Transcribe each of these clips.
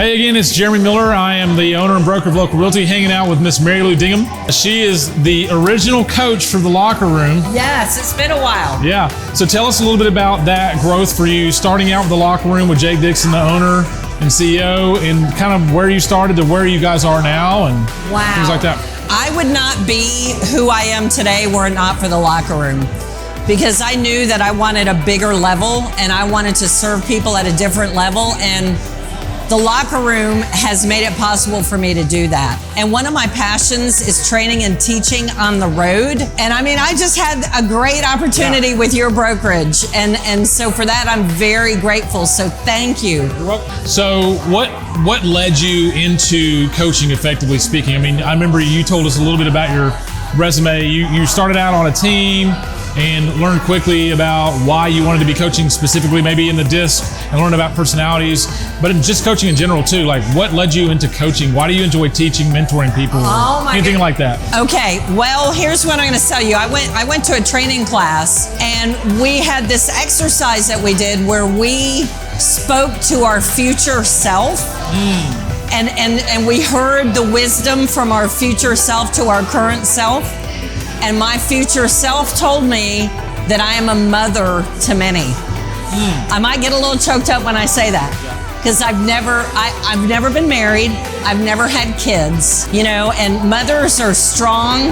Hey again, it's Jeremy Miller. I am the owner and broker of Local Realty, hanging out with Miss MaryLou Dingman. She is the original coach for the locker room. Yes, it's been a while. Yeah, so tell us a little bit about that growth for you, starting out with the locker room with Jake Dixon, the owner and CEO, and kind of where you started to where you guys are now and things like that. I would not be who I am today were it not for the locker room, because I knew that I wanted a bigger level and I wanted to serve people at a different level, and the locker room has made it possible for me to do that. And one of my passions is training and teaching on the road. And I mean, I just had a great opportunity with your brokerage. And so for that, I'm very grateful. So thank you. So what led you into coaching, effectively speaking? I mean, I remember you told us a little bit about your resume. You started out on a team and learned quickly about why you wanted to be coaching specifically, maybe in the disc, and learn about personalities, but in just coaching in general too. Like, what led you into coaching? Why do you enjoy teaching, mentoring people, anything like that? Okay, well, here's what I'm gonna tell you. I went to a training class, and we had this exercise that we did where we spoke to our future self. And we heard the wisdom from our future self to our current self. And my future self told me that I am a mother to many. I might get a little choked up when I say that, because I've never been married. I've never had kids, you know, and mothers are strong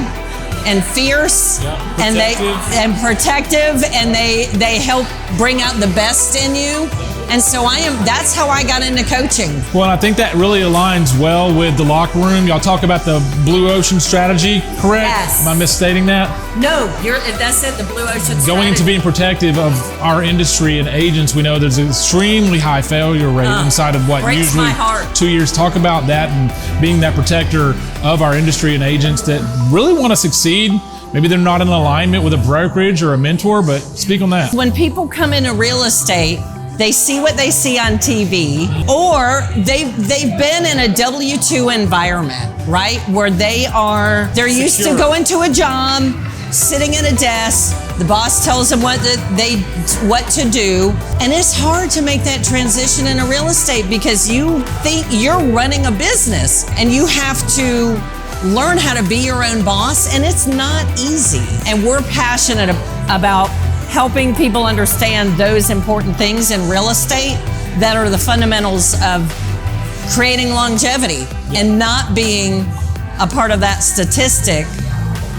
and fierce, and protective, and they help bring out the best in you. And so that's how I got into coaching. Well, and I think that really aligns well with the locker room. Y'all talk about the blue ocean strategy, correct? Yes. Am I misstating that? No, that's it, the blue ocean strategy. Going into being protective of our industry and agents, we know there's an extremely high failure rate inside of what breaks usually my heart. 2 years. Talk about that and being that protector of our industry and agents that really want to succeed. Maybe they're not in alignment with a brokerage or a mentor, but speak on that. When people come into real estate, they see what they see on TV, or they've been in a W-2 environment, right? Where they're used to going to a job, sitting at a desk, the boss tells them what to do, and it's hard to make that transition into real estate because you think you're running a business and you have to learn how to be your own boss, and it's not easy. And we're passionate about helping people understand those important things in real estate that are the fundamentals of creating longevity and not being a part of that statistic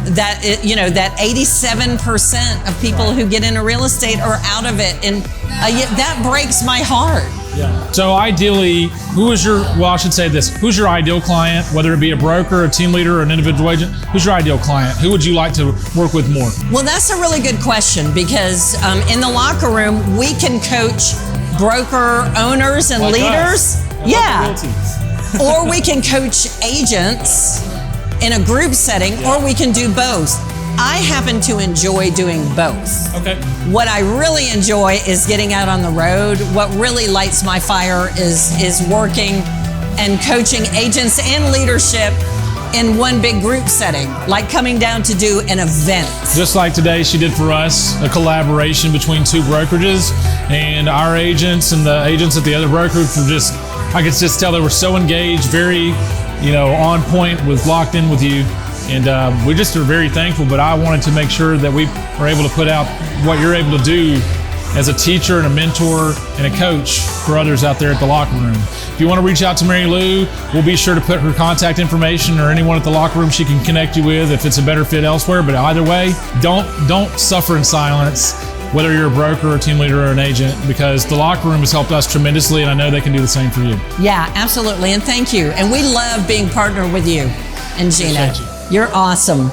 that that 87% of people who get into real estate are out of it, and that breaks my heart. Yeah. So ideally, who's your ideal client, whether it be a broker, a team leader, or an individual agent? Who's your ideal client? Who would you like to work with more? Well, that's a really good question, because in the locker room, we can coach broker owners and leaders. Or we can coach agents in a group setting, or we can do both. I happen to enjoy doing both. Okay. What I really enjoy is getting out on the road. What really lights my fire is working and coaching agents and leadership in one big group setting, like coming down to do an event. Just like today she did for us, a collaboration between two brokerages, and our agents and the agents at the other brokerage were I could just tell they were so engaged, very, on point, locked in with you. And we just are very thankful, but I wanted to make sure that we are able to put out what you're able to do as a teacher and a mentor and a coach for others out there at the locker room. If you want to reach out to MaryLou, we'll be sure to put her contact information, or anyone at the locker room she can connect you with if it's a better fit elsewhere. But either way, don't suffer in silence, whether you're a broker or a team leader or an agent, because the locker room has helped us tremendously, and I know they can do the same for you. Yeah, absolutely, and thank you. And we love being partnered with you and Gina. Appreciate you. You're awesome.